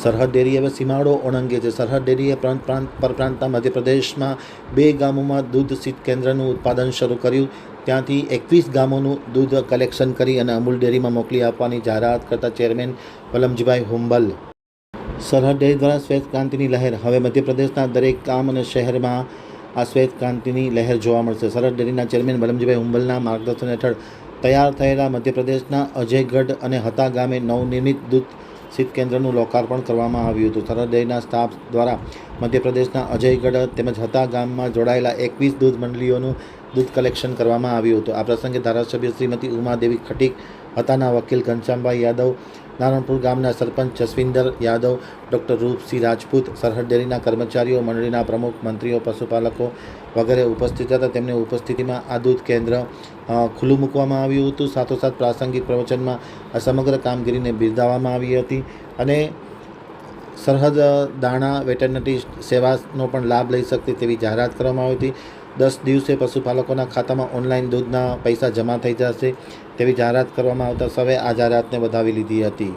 સરહદ ડેરી હવે સીમાડો ઓળંગે છે. સરહદ ડેરીએ પરપ્રાંતના મધ્યપ્રદેશમાં 2 ગામોમાં દૂધ શીત કેન્દ્રનું ઉત્પાદન શરૂ કર્યું. ત્યાંથી 21 ગામોનું દૂધ કલેક્શન કરી અને અમૂલ ડેરીમાં મોકલી આપવાની જાહેરાત કરતા ચેરમેન વલમજીભાઈ હુંબલ. સરહદ ડેરી દ્વારા શ્વેત ક્રાંતિની લહેર. હવે મધ્યપ્રદેશના દરેક ગામ અને શહેરમાં આ શ્વેત ક્રાંતિની લહેર જોવા મળશે. સરહદ ડેરીના ચેરમેન વલમજીભાઈ હુંબલના માર્ગદર્શન હેઠળ તૈયાર થયેલા મધ્યપ્રદેશના અજયગઢ અને હતા ગામે નવનિર્મિત દૂધ શીત કેન્દ્રનું લોકાર્પણ કરવામાં આવ્યું હતું. સરહદ ડેરીના સ્ટાફ દ્વારા મધ્યપ્રદેશના અજયગઢ તેમજ હતા ગામમાં જોડાયેલા 21 દૂધ મંડળીઓનું દૂધ કલેક્શન કરવામાં આવ્યું હતું. આ પ્રસંગે ધારાસભ્ય શ્રીમતી ઉમાદેવી ખટીક, હતાના વકીલ ઘનશ્યામભાઈ યાદવ, નારણપુર ગામના સરપંચ જસવિંદર યાદવ, ડૉક્ટર રૂપસિંહ રાજપૂત, સરહદ ડેરીના કર્મચારીઓ, મંડળીના પ્રમુખ, મંત્રીઓ, પશુપાલકો વગેરે ઉપસ્થિત હતા. તેમની ઉપસ્થિતિમાં આ દૂધ કેન્દ્ર ખુલ્લું મૂકવામાં આવ્યું હતું. સાથોસાથ પ્રાસંગિક પ્રવચનમાં આ સમગ્ર કામગીરીને બિરદાવવામાં આવી હતી અને સરહદ દાણા વેટરનરી સેવાનો પણ લાભ લઈ શકશે તેવી જાહેરાત કરવામાં આવી હતી. 10 દિવસે પશુપાલકોના ખાતામાં ઓનલાઈન દૂધના પૈસા જમા થઈ જશે તેવી જાહેરાત કરવામાં આવતા સૌએ આ જાહેરાતને વધાવી લીધી હતી.